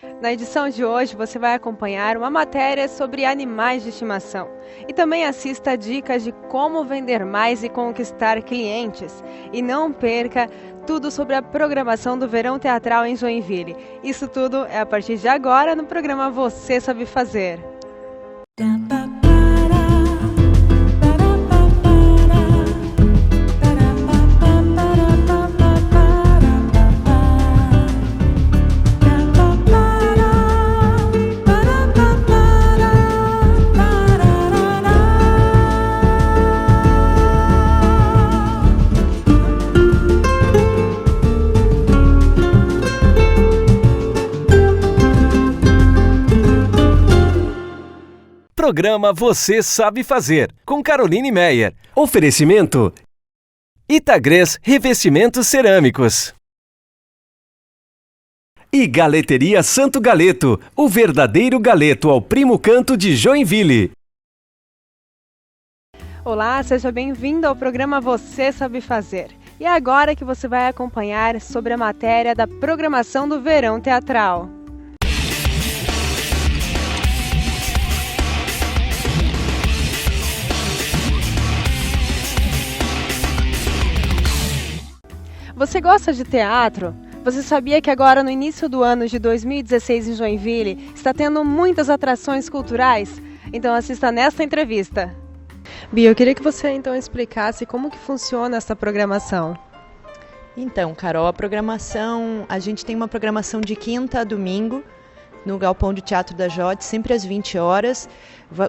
Na edição de hoje você vai acompanhar uma matéria sobre animais de estimação e também assista dicas de como vender mais e conquistar clientes. E não perca tudo sobre a programação do Verão Teatral em Joinville. Isso tudo é a partir de agora no programa Você Sabe Fazer. Programa Você Sabe Fazer, com Caroline Meyer. Oferecimento Itagres Revestimentos Cerâmicos. E Galeteria Santo Galeto, o verdadeiro galeto ao primo canto de Joinville. Olá, seja bem-vindo ao programa Você Sabe Fazer. E é agora que você vai acompanhar sobre a matéria da programação do Verão Teatral. Você gosta de teatro? Você sabia que agora no início do ano de 2016 em Joinville está tendo muitas atrações culturais? Então assista nesta entrevista. Bia, eu queria que você então explicasse como que funciona essa programação. Então, Carol, a gente tem uma programação de quinta a domingo no Galpão de Teatro da Jote, sempre às 20 horas.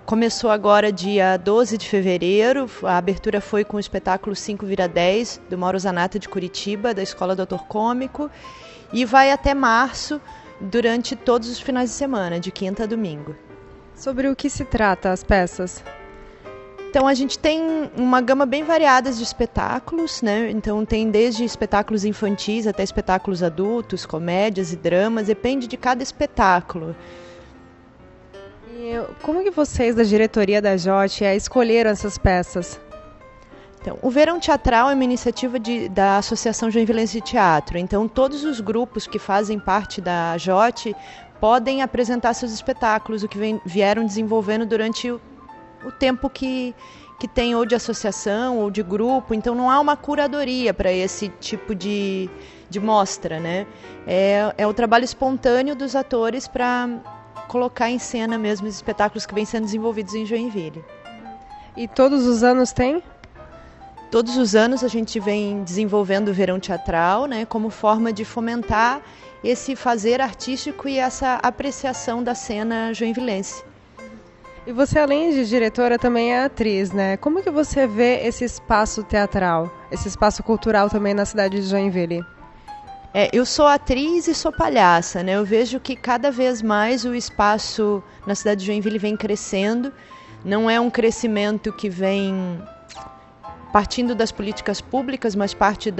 Começou agora dia 12 de fevereiro, a abertura foi com o espetáculo 5 vira 10, do Mauro Zanata de Curitiba, da Escola do Ator Cômico, e vai até março, durante todos os finais de semana, de quinta a domingo. Sobre o que se trata as peças? Então a gente tem uma gama bem variada de espetáculos, né? Então tem desde espetáculos infantis até espetáculos adultos, comédias e dramas, depende de cada espetáculo. E como que vocês da diretoria da Jote escolheram essas peças? Então, o Verão Teatral é uma iniciativa da Associação Joinvilense de Teatro. Então todos os grupos que fazem parte da Jote podem apresentar seus espetáculos, o que vieram desenvolvendo durante o tempo que tem ou de associação ou de grupo, então não há uma curadoria para esse tipo de mostra, né? É o trabalho espontâneo dos atores para colocar em cena mesmo os espetáculos que vêm sendo desenvolvidos em Joinville. E todos os anos tem? Todos os anos a gente vem desenvolvendo o Verão Teatral, né, como forma de fomentar esse fazer artístico e essa apreciação da cena joinvilense. E você, além de diretora, também é atriz, né? Como que você vê esse espaço teatral, esse espaço cultural também na cidade de Joinville? Eu sou atriz e sou palhaça, né? Eu vejo que cada vez mais o espaço na cidade de Joinville vem crescendo. Não é um crescimento que vem partindo das políticas públicas, mas parte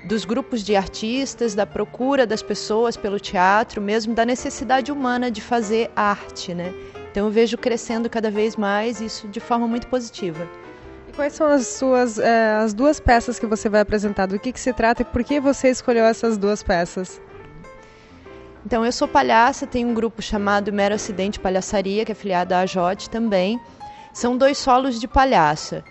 dos grupos de artistas, da procura das pessoas pelo teatro, mesmo da necessidade humana de fazer arte, né? Então eu vejo crescendo cada vez mais isso de forma muito positiva. E quais são as duas peças que você vai apresentar? Do que se trata e por que você escolheu essas duas peças? Então eu sou palhaça, tenho um grupo chamado Mero Acidente Palhaçaria, que é afiliado à Jote também. São 2 solos de palhaça.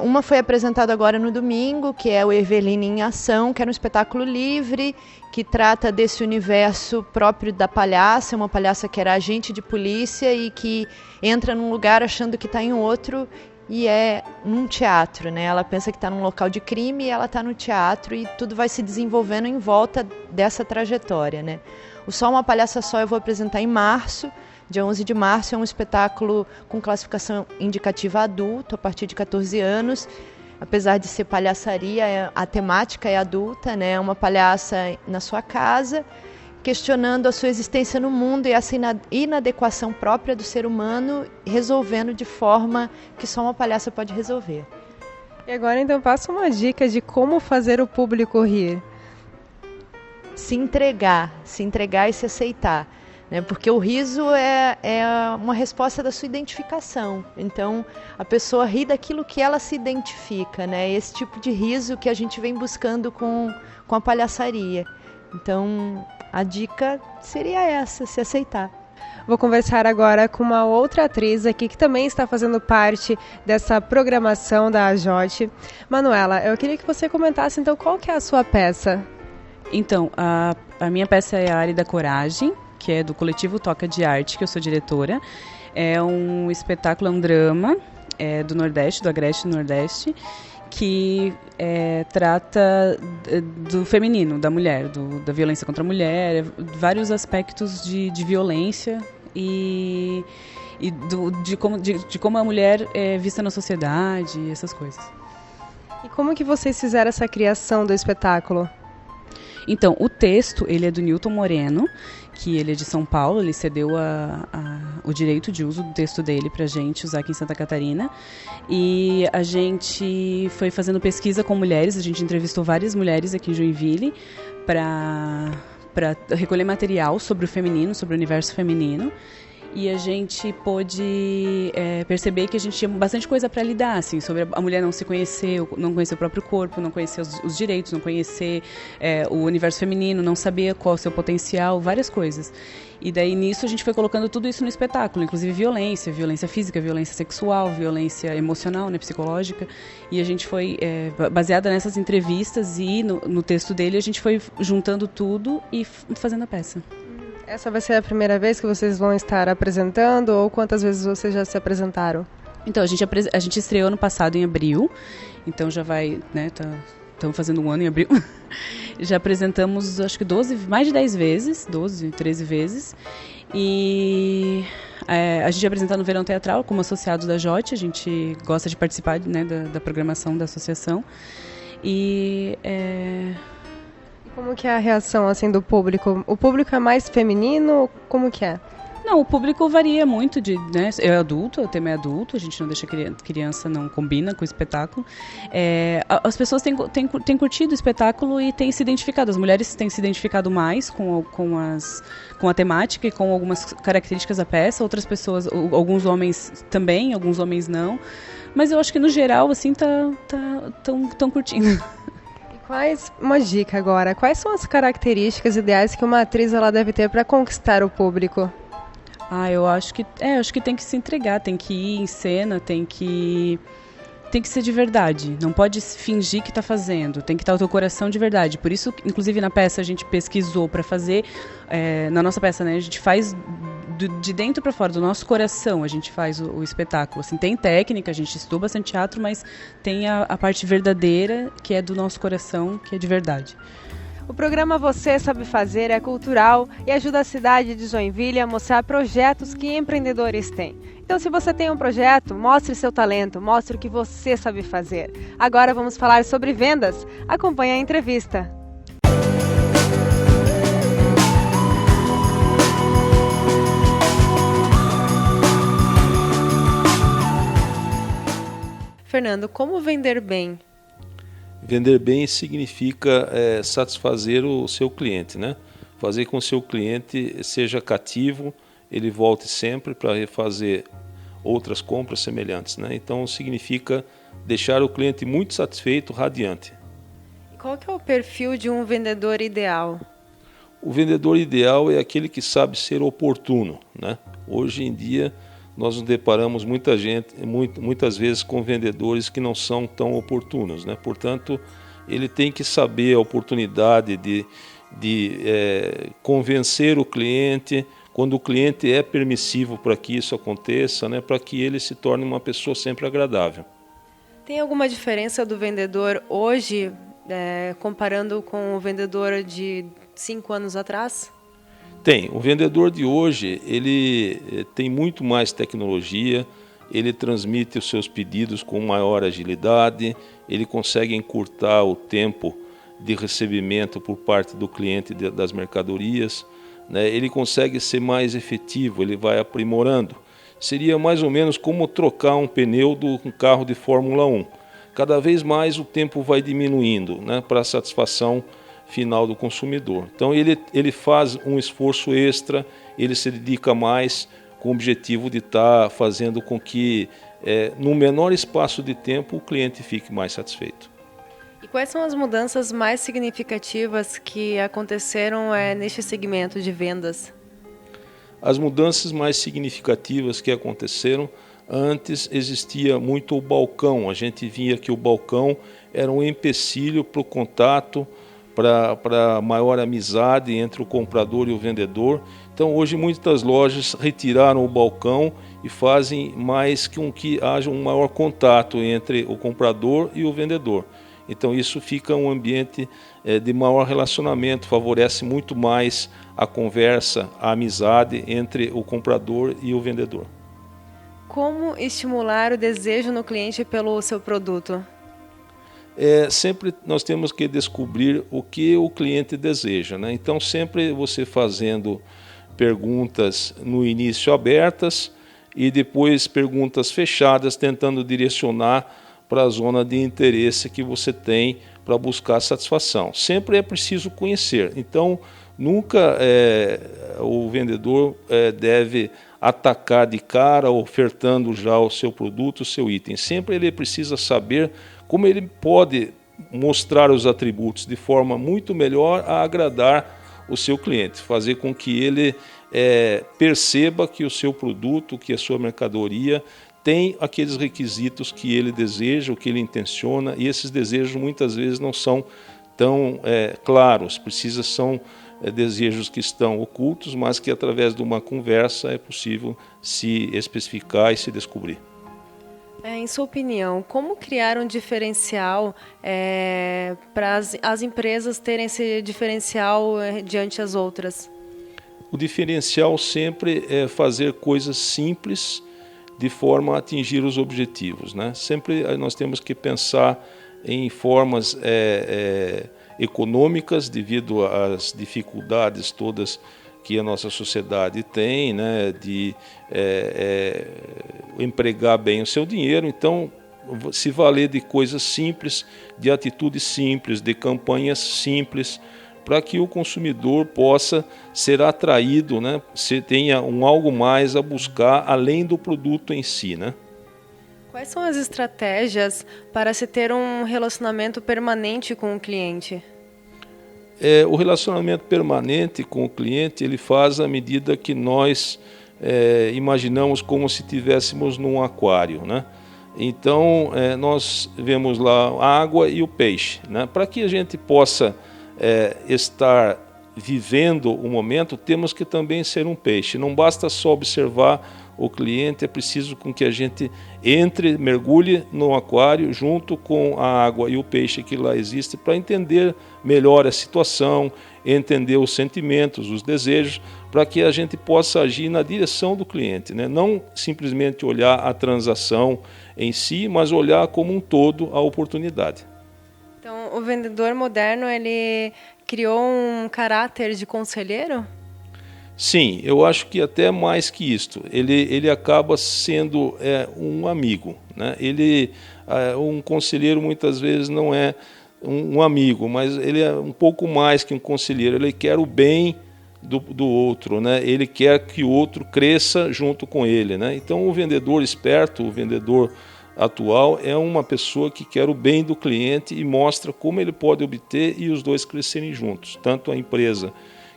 Uma foi apresentada agora no domingo, que é o Eveline em Ação, que era um espetáculo livre, que trata desse universo próprio da palhaça, uma palhaça que era agente de polícia e que entra num lugar achando que está em outro e é num teatro, né? Ela pensa que está num local de crime e ela está no teatro e tudo vai se desenvolvendo em volta dessa trajetória, né? O Só Uma Palhaça Só eu vou apresentar em março. Dia 11 de março é um espetáculo com classificação indicativa adulto, a partir de 14 anos. Apesar de ser palhaçaria, a temática é adulta, né? É uma palhaça na sua casa, questionando a sua existência no mundo e essa inadequação própria do ser humano, resolvendo de forma que só uma palhaça pode resolver. E agora então passa uma dica de como fazer o público rir. Se entregar e se aceitar. Né? Porque o riso é uma resposta da sua identificação. Então, a pessoa ri daquilo que ela se identifica. Né? Esse tipo de riso que a gente vem buscando com a palhaçaria. Então, a dica seria essa, se aceitar. Vou conversar agora com uma outra atriz aqui que também está fazendo parte dessa programação da AJOT. Manuela, eu queria que você comentasse então qual que é a sua peça. Então, a minha peça é a Árida Coragem, que é do coletivo Toca de Arte, que eu sou diretora. É um espetáculo, um drama do Nordeste, do Agreste Nordeste, que trata do feminino, da mulher, da violência contra a mulher, vários aspectos de violência e de como a mulher é vista na sociedade, essas coisas. E como que vocês fizeram essa criação do espetáculo? Então, o texto, ele é do Newton Moreno, que ele é de São Paulo, ele cedeu o direito de uso do texto dele para a gente usar aqui em Santa Catarina. E a gente foi fazendo pesquisa com mulheres, a gente entrevistou várias mulheres aqui em Joinville para recolher material sobre o feminino, sobre o universo feminino. E a gente pôde perceber que a gente tinha bastante coisa para lidar, assim, sobre a mulher não se conhecer, não conhecer o próprio corpo, não conhecer os direitos, não conhecer o universo feminino, não saber qual é o seu potencial, várias coisas. E daí nisso a gente foi colocando tudo isso no espetáculo, inclusive violência física, violência sexual, violência emocional, né, psicológica. E a gente foi, baseada nessas entrevistas e no texto dele, a gente foi juntando tudo e fazendo a peça. Essa vai ser a primeira vez que vocês vão estar apresentando ou quantas vezes vocês já se apresentaram? Então, a gente estreou ano passado em abril, então já vai, né, estamos fazendo um ano em abril. Já apresentamos, acho que mais de 10 vezes, 12, 13 vezes. E a gente apresenta no Verão Teatral como associado da JOT, a gente gosta de participar, né, da programação da associação. E como que é a reação assim do público? O público é mais feminino? Como que é? Não, o público varia muito, né? Eu é adulto, o tema é adulto, a gente não deixa criança, não combina com o espetáculo. As pessoas têm curtido o espetáculo e têm se identificado, as mulheres têm se identificado mais com a temática e com algumas características da peça, outras pessoas, alguns homens também, alguns homens não, mas eu acho que no geral, assim, tão curtindo. Uma dica agora, quais são as características ideais que uma atriz ela deve ter para conquistar o público? Eu acho que tem que se entregar, tem que ir em cena, tem que ser de verdade, não pode fingir que está fazendo, tem que estar o teu coração de verdade. Por isso, inclusive na peça a gente pesquisou para fazer, na nossa peça, né, a gente faz de dentro para fora, do nosso coração a gente faz o espetáculo. Assim, tem técnica, a gente estudou bastante teatro, mas tem a parte verdadeira, que é do nosso coração, que é de verdade. O programa Você Sabe Fazer é cultural e ajuda a cidade de Joinville a mostrar projetos que empreendedores têm. Então, se você tem um projeto, mostre seu talento, mostre o que você sabe fazer. Agora vamos falar sobre vendas. Acompanhe a entrevista. Fernando, como vender bem? Vender bem significa satisfazer o seu cliente, né? Fazer com que o seu cliente seja cativo, ele volte sempre para refazer outras compras semelhantes, né? Então significa deixar o cliente muito satisfeito, radiante. Qual que é o perfil de um vendedor ideal? O vendedor ideal é aquele que sabe ser oportuno, né? Hoje em dia nós nos deparamos muitas vezes com vendedores que não são tão oportunos, né? Portanto, ele tem que saber a oportunidade de convencer o cliente, quando o cliente é permissivo para que isso aconteça, né? Para que ele se torne uma pessoa sempre agradável. Tem alguma diferença do vendedor hoje, comparando com o vendedor de 5 anos atrás? Tem. O vendedor de hoje, ele tem muito mais tecnologia, ele transmite os seus pedidos com maior agilidade, ele consegue encurtar o tempo de recebimento por parte do cliente das mercadorias, né? Ele consegue ser mais efetivo, ele vai aprimorando. Seria mais ou menos como trocar um pneu de um carro de Fórmula 1. Cada vez mais o tempo vai diminuindo, né, para a satisfação final do consumidor. Então ele faz um esforço extra, ele se dedica mais com o objetivo de estar fazendo com que, no menor espaço de tempo, o cliente fique mais satisfeito. E quais são as mudanças mais significativas que aconteceram neste segmento de vendas? As mudanças mais significativas que aconteceram, antes existia muito o balcão. A gente via que o balcão era um empecilho para o contato, para maior amizade entre o comprador e o vendedor. Então hoje muitas lojas retiraram o balcão e fazem mais com que haja um maior contato entre o comprador e o vendedor. Então isso fica um ambiente de maior relacionamento, favorece muito mais a conversa, a amizade entre o comprador e o vendedor. Como estimular o desejo no cliente pelo seu produto? Sempre nós temos que descobrir o que o cliente deseja, né? Então sempre você fazendo perguntas no início abertas e depois perguntas fechadas, tentando direcionar para a zona de interesse que você tem para buscar satisfação. Sempre é preciso conhecer, então nunca o vendedor deve atacar de cara ofertando já o seu produto, o seu item. Sempre ele precisa saber como ele pode mostrar os atributos de forma muito melhor a agradar o seu cliente, fazer com que ele perceba que o seu produto, que a sua mercadoria tem aqueles requisitos que ele deseja, o que ele intenciona, e esses desejos muitas vezes não são tão claros, são desejos que estão ocultos, mas que através de uma conversa é possível se especificar e se descobrir. Em sua opinião, como criar um diferencial para as empresas terem esse diferencial diante das outras? O diferencial sempre é fazer coisas simples de forma a atingir os objetivos, né? Sempre nós temos que pensar em formas econômicas devido às dificuldades todas que a nossa sociedade tem, né, de empregar bem o seu dinheiro. Então, se valer de coisas simples, de atitudes simples, de campanhas simples, para que o consumidor possa ser atraído, né, se tenha algo mais a buscar além do produto em si, né? Quais são as estratégias para se ter um relacionamento permanente com o cliente? O relacionamento permanente com o cliente ele faz à medida que nós imaginamos como se estivéssemos num aquário, né? Então nós vemos lá a água e o peixe, né? Para que a gente possa estar vivendo o momento, temos que também ser um peixe. Não basta só observar o cliente, é preciso com que a gente mergulhe no aquário junto com a água e o peixe que lá existe para entender melhor a situação, entender os sentimentos, os desejos, para que a gente possa agir na direção do cliente, né? Não simplesmente olhar a transação em si, mas olhar como um todo a oportunidade. Então, o vendedor moderno, ele criou um caráter de conselheiro? Sim, eu acho que até mais que isto. Ele acaba sendo um amigo, né? Um conselheiro muitas vezes não é um amigo, mas ele é um pouco mais que um conselheiro. Ele quer o bem do outro, né? Ele quer que o outro cresça junto com ele, né? Então o vendedor esperto, o vendedor atual é uma pessoa que quer o bem do cliente e mostra como ele pode obter e os dois crescerem juntos, tanto a empresa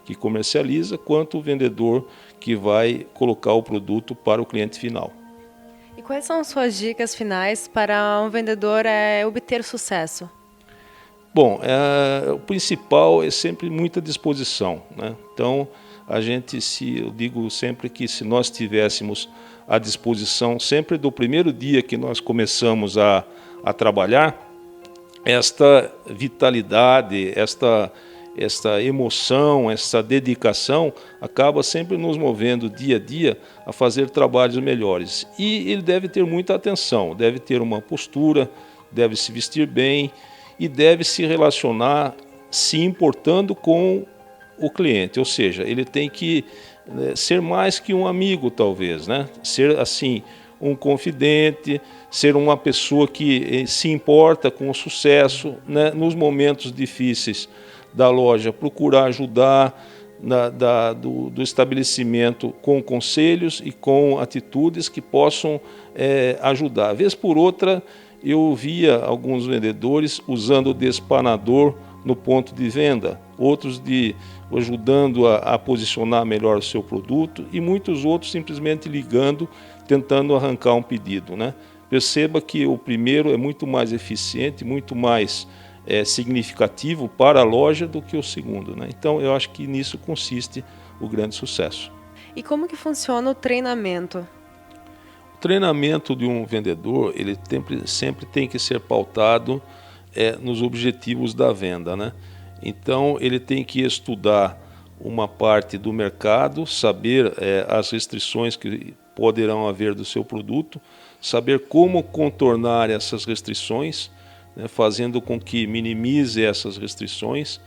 que comercializa, quanto o vendedor que vai colocar o produto para o cliente final. E quais são suas dicas finais para um vendedor obter sucesso? Bom, o principal é sempre muita disposição, né? Então, eu digo sempre que se nós tivéssemos à disposição, sempre do primeiro dia que nós começamos a trabalhar, esta vitalidade, esta emoção, essa dedicação acaba sempre nos movendo dia a dia a fazer trabalhos melhores. E ele deve ter muita atenção, deve ter uma postura, deve se vestir bem e deve se relacionar se importando com o cliente, ou seja, ele tem que ser mais que um amigo talvez, né? Ser assim um confidente, ser uma pessoa que se importa com o sucesso, né? Nos momentos difíceis da loja, procurar ajudar do estabelecimento com conselhos e com atitudes que possam ajudar. Vez por outra, eu via alguns vendedores usando o despanador no ponto de venda, outros ajudando a posicionar melhor o seu produto e muitos outros simplesmente ligando, tentando arrancar um pedido, né? Perceba que o primeiro é muito mais eficiente, muito mais significativo para a loja do que o segundo, né? Então eu acho que nisso consiste o grande sucesso. E como que funciona o treinamento? O treinamento de um vendedor, ele sempre tem que ser pautado nos objetivos da venda, né? Então ele tem que estudar uma parte do mercado, saber as restrições que poderão haver do seu produto, saber como contornar essas restrições, né, fazendo com que minimize essas restrições,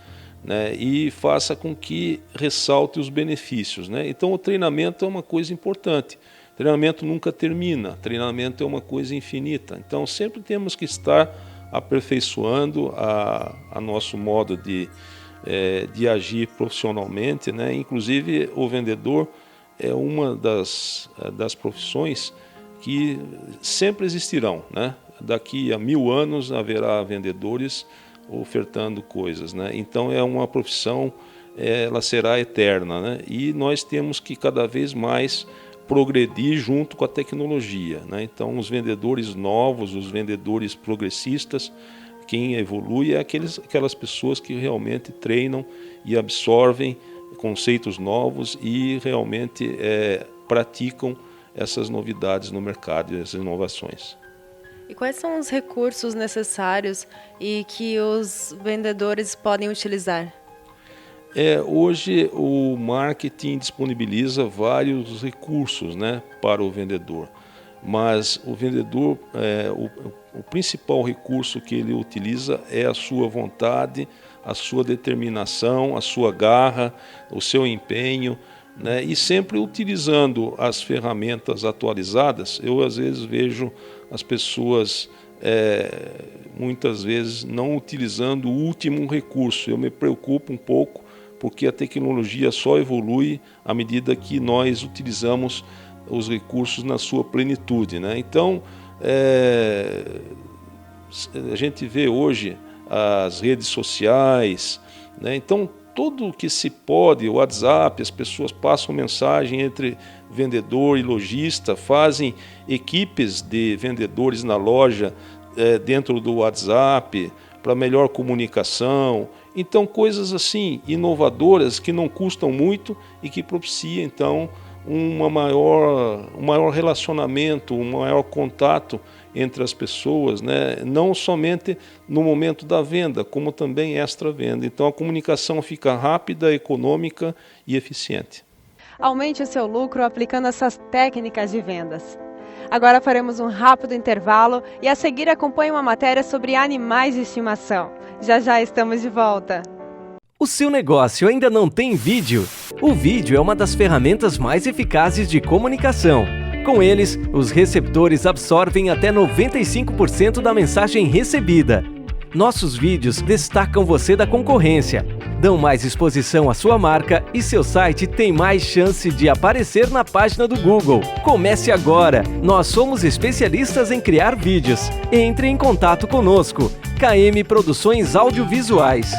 né, e faça com que ressalte os benefícios, né? Então o treinamento é uma coisa importante. Treinamento nunca termina, treinamento é uma coisa infinita. Então sempre temos que estar aperfeiçoando a nosso modo de agir profissionalmente, né? Inclusive o vendedor é uma das profissões que sempre existirão, né? Daqui a 1000 anos haverá vendedores ofertando coisas, né? Então é uma profissão, ela será eterna, né? E nós temos que cada vez mais progredir junto com a tecnologia, né? Então os vendedores novos, os vendedores progressistas, quem evolui é aquelas pessoas que realmente treinam e absorvem conceitos novos e realmente praticam essas novidades no mercado e essas inovações. E quais são os recursos necessários e que os vendedores podem utilizar? Hoje o marketing disponibiliza vários recursos, né, para o vendedor, mas o vendedor, o principal recurso que ele utiliza é a sua vontade, a sua determinação, a sua garra, o seu empenho, né, e sempre utilizando as ferramentas atualizadas. Eu às vezes vejo as pessoas muitas vezes não utilizando o último recurso. Eu me preocupo um pouco porque a tecnologia só evolui à medida que nós utilizamos os recursos na sua plenitude, né? Então, a gente vê hoje as redes sociais, né? Então, tudo que se pode, o WhatsApp, as pessoas passam mensagem entre vendedor e lojista, fazem equipes de vendedores na loja dentro do WhatsApp para melhor comunicação. Então, coisas assim, inovadoras, que não custam muito e que propiciam, então, um maior relacionamento, um maior contato entre as pessoas, né? Não somente no momento da venda, como também extra-venda. Então, a comunicação fica rápida, econômica e eficiente. Aumente o seu lucro aplicando essas técnicas de vendas. Agora faremos um rápido intervalo e a seguir acompanhe uma matéria sobre animais de estimação. Já já estamos de volta. O seu negócio ainda não tem vídeo? O vídeo é uma das ferramentas mais eficazes de comunicação. Com eles, os receptores absorvem até 95% da mensagem recebida. Nossos vídeos destacam você da concorrência, dão mais exposição à sua marca e seu site tem mais chance de aparecer na página do Google. Comece agora! Nós somos especialistas em criar vídeos. Entre em contato conosco. KM Produções Audiovisuais.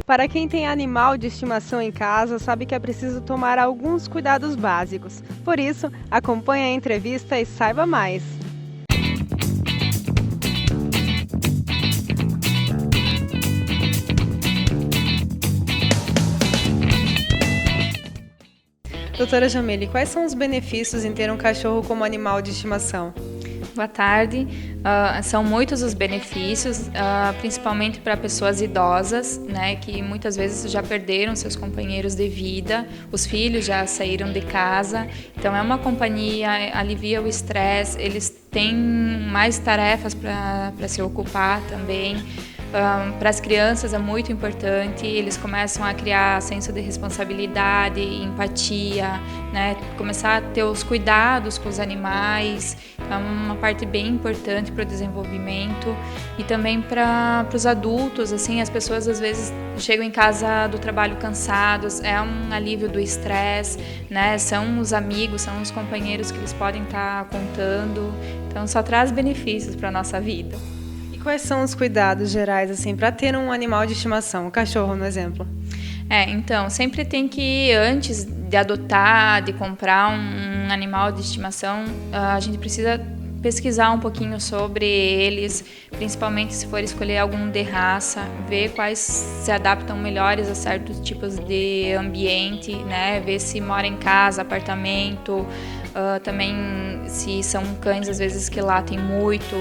Para quem tem animal de estimação em casa, sabe que é preciso tomar alguns cuidados básicos. Por isso, acompanhe a entrevista e saiba mais. Doutora Jamile, quais são os benefícios em ter um cachorro como animal de estimação? Boa tarde. São muitos os benefícios, principalmente para pessoas idosas, né, que muitas vezes já perderam seus companheiros de vida, os filhos já saíram de casa. Então é uma companhia, alivia o estresse, eles têm mais tarefas para se ocupar também. Para as crianças é muito importante, eles começam a criar senso de responsabilidade, empatia, né? Começar a ter os cuidados com os animais, é uma parte bem importante para o desenvolvimento. E também para os adultos, assim, as pessoas às vezes chegam em casa do trabalho cansados, é um alívio do estresse, né? São os amigos, são os companheiros que eles podem estar contando. Então só traz benefícios para a nossa vida. E quais são os cuidados gerais assim para ter um animal de estimação, um cachorro, no exemplo? Então, sempre tem que, antes de adotar, de comprar um animal de estimação, a gente precisa pesquisar um pouquinho sobre eles, principalmente se for escolher algum de raça, ver quais se adaptam melhores a certos tipos de ambiente, né? Ver se mora em casa, apartamento, também se são cães, às vezes, que latem muito,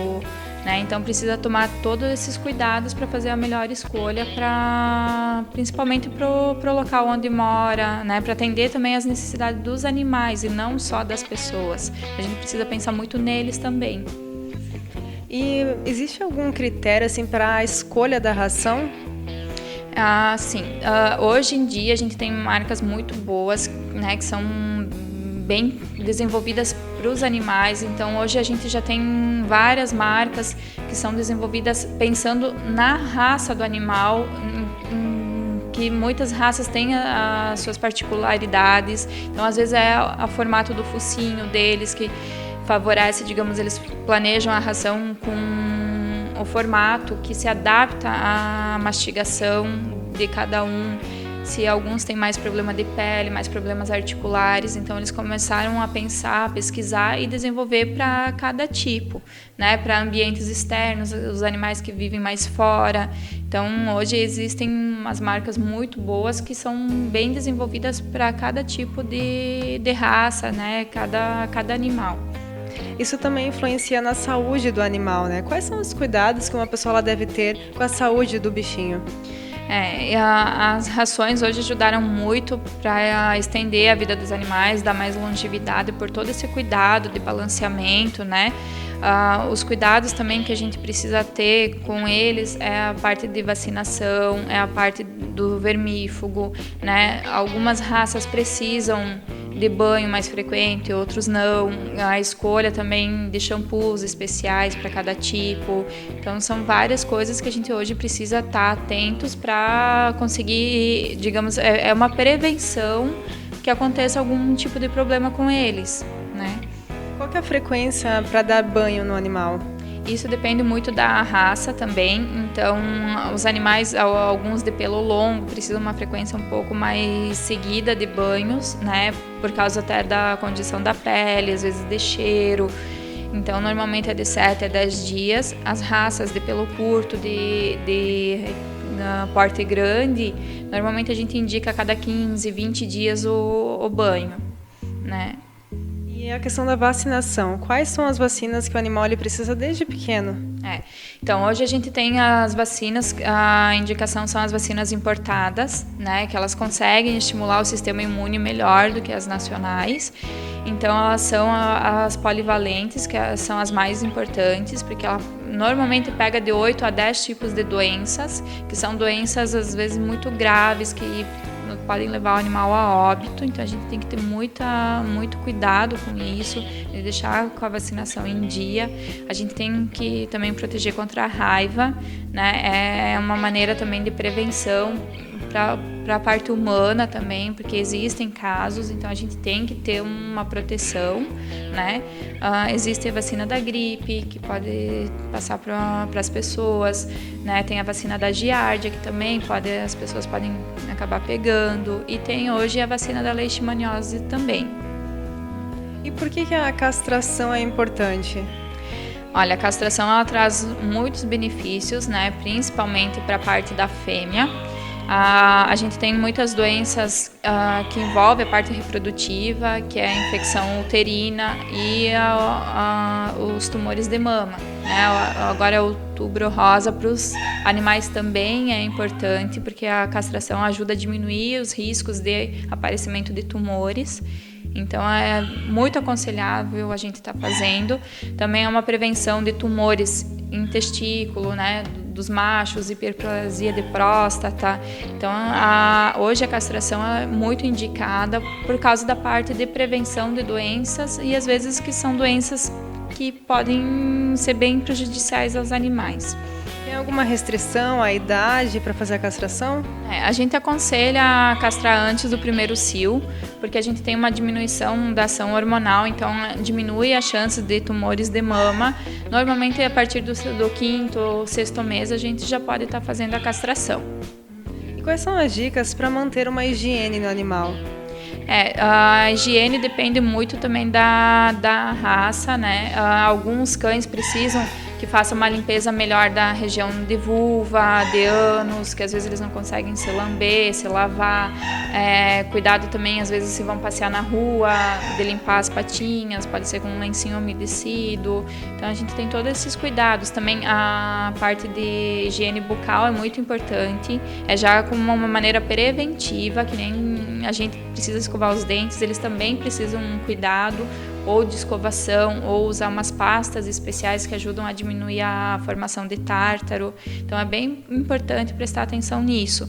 né? Então precisa tomar todos esses cuidados para fazer a melhor escolha, principalmente para o local onde mora, né? Para atender também as necessidades dos animais e não só das pessoas. A gente precisa pensar muito neles também. E existe algum critério assim para a escolha da ração? Sim. Hoje em dia a gente tem marcas muito boas, né? Que são bem desenvolvidas para os animais. Então hoje a gente já tem várias marcas que são desenvolvidas pensando na raça do animal, que muitas raças têm as suas particularidades. Então às vezes é o formato do focinho deles que favorece, digamos, eles planejam a ração com o formato que se adapta à mastigação de cada um. Se alguns têm mais problema de pele, mais problemas articulares, então eles começaram a pensar, a pesquisar e desenvolver para cada tipo, né? Para ambientes externos, os animais que vivem mais fora. Então hoje existem umas marcas muito boas que são bem desenvolvidas para cada tipo de raça, né? Cada animal. Isso também influencia na saúde do animal, né? Quais são os cuidados que uma pessoa ela deve ter com a saúde do bichinho? As rações hoje ajudaram muito para estender a vida dos animais, dar mais longevidade por todo esse cuidado de balanceamento, né? Os cuidados também que a gente precisa ter com eles é a parte de vacinação, é a parte do vermífugo, né? Algumas raças precisam de banho mais frequente, outros não. A escolha também de shampoos especiais para cada tipo. Então são várias coisas que a gente hoje precisa estar atentos para conseguir, digamos, é uma prevenção que aconteça algum tipo de problema com eles, né? Qual que é a frequência para dar banho no animal? Isso depende muito da raça também, então os animais, alguns de pelo longo, precisam de uma frequência um pouco mais seguida de banhos, né? Por causa até da condição da pele, às vezes de cheiro. Então normalmente é de 7 a 10 dias. As raças de pelo curto, de porte grande, normalmente a gente indica a cada 15, 20 dias o banho, né? E a questão da vacinação. Quais são as vacinas que o animal ele precisa desde pequeno? Então, hoje a gente tem as vacinas, a indicação são as vacinas importadas, né? Que elas conseguem estimular o sistema imune melhor do que as nacionais. Então, elas são as polivalentes, que são as mais importantes, porque ela normalmente pega de 8 a 10 tipos de doenças, que são doenças, às vezes, muito graves, que podem levar o animal a óbito, então a gente tem que ter muito cuidado com isso, e deixar com a vacinação em dia. A gente tem que também proteger contra a raiva, né? É uma maneira também de prevenção para a parte humana também, porque existem casos, então a gente tem que ter uma proteção, né? Existe a vacina da gripe, que pode passar para as pessoas, né? Tem a vacina da giardia, que também as pessoas podem acabar pegando, e tem hoje a vacina da leishmaniose também. E por que a castração é importante? Olha, a castração ela traz muitos benefícios, né? Principalmente para a parte da fêmea. A gente tem muitas doenças que envolvem a parte reprodutiva, que é a infecção uterina e os tumores de mama, né? Agora o outubro rosa para os animais também é importante, porque a castração ajuda a diminuir os riscos de aparecimento de tumores. Então é muito aconselhável a gente estar fazendo. Também é uma prevenção de tumores em testículo, né, dos machos, hiperplasia de próstata. Então hoje a castração é muito indicada por causa da parte de prevenção de doenças, e às vezes que são doenças que podem ser bem prejudiciais aos animais. E Tem alguma restrição à idade para fazer a castração? A gente aconselha a castrar antes do primeiro cio, porque a gente tem uma diminuição da ação hormonal, então diminui a chance de tumores de mama. Normalmente, a partir do 5º ou 6º mês, a gente já pode estar fazendo a castração. E quais são as dicas para manter uma higiene no animal? A higiene depende muito também da raça, né? Alguns cães precisam que faça uma limpeza melhor da região de vulva, de ânus, que às vezes eles não conseguem se lamber, se lavar. Cuidado também, às vezes, se vão passear na rua, de limpar as patinhas, pode ser com um lencinho umedecido. Então, a gente tem todos esses cuidados. Também a parte de higiene bucal é muito importante, já como uma maneira preventiva, que nem a gente precisa escovar os dentes, eles também precisam um cuidado, ou de escovação, ou usar umas pastas especiais que ajudam a diminuir a formação de tártaro. Então é bem importante prestar atenção nisso.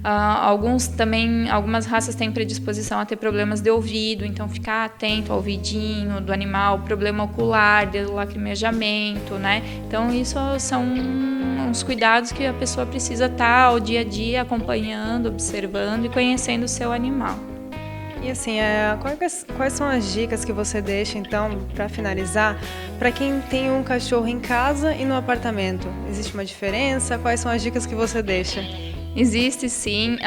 Algumas raças têm predisposição a ter problemas de ouvido, então ficar atento ao ouvidinho do animal, problema ocular, de lacrimejamento, né? Então isso são uns cuidados que a pessoa precisa estar ao dia a dia acompanhando, observando e conhecendo o seu animal. E assim, quais são as dicas que você deixa, então, para finalizar, para quem tem um cachorro em casa e no apartamento? Existe uma diferença? Quais são as dicas que você deixa? Existe sim,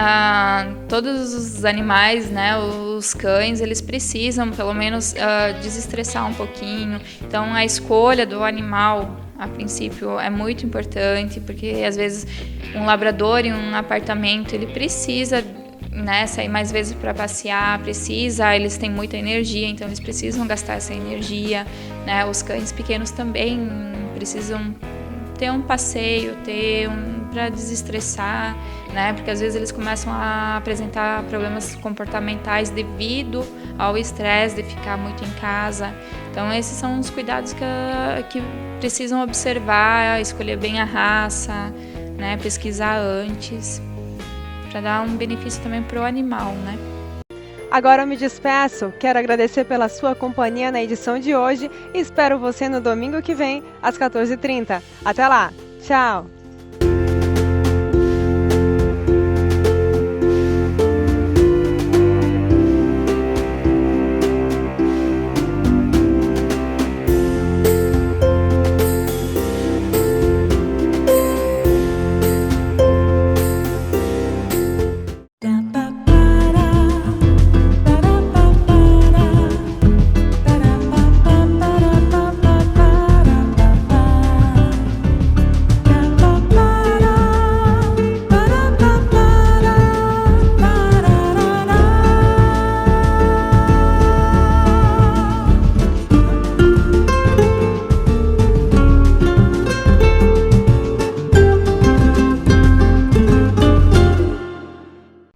todos os animais, né, os cães, eles precisam pelo menos desestressar um pouquinho. Então a escolha do animal, a princípio, é muito importante, porque às vezes um labrador em um apartamento, ele precisa, né, sair mais vezes para passear, eles têm muita energia, então eles precisam gastar essa energia, né? Os cães pequenos também precisam ter um passeio, para desestressar, né? Porque às vezes eles começam a apresentar problemas comportamentais devido ao estresse de ficar muito em casa. Então esses são os cuidados que precisam observar, escolher bem a raça, né? Pesquisar antes, para dar um benefício também para o animal, né? Agora eu me despeço, quero agradecer pela sua companhia na edição de hoje e espero você no domingo que vem, às 14h30. Até lá, tchau!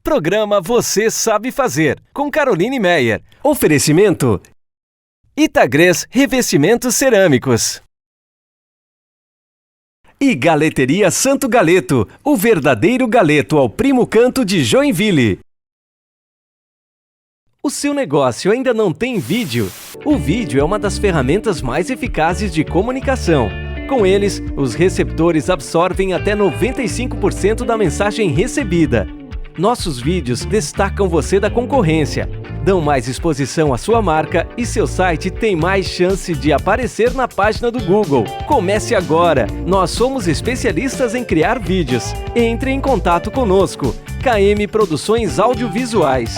Programa Você Sabe Fazer, com Caroline Meyer. Oferecimento Itagres Revestimentos Cerâmicos. E Galeteria Santo Galeto, o verdadeiro galeto ao primo canto de Joinville. O seu negócio ainda não tem vídeo? O vídeo é uma das ferramentas mais eficazes de comunicação. Com eles, os receptores absorvem até 95% da mensagem recebida. Nossos vídeos destacam você da concorrência, dão mais exposição à sua marca e seu site tem mais chance de aparecer na página do Google. Comece agora! Nós somos especialistas em criar vídeos. Entre em contato conosco. KM Produções Audiovisuais.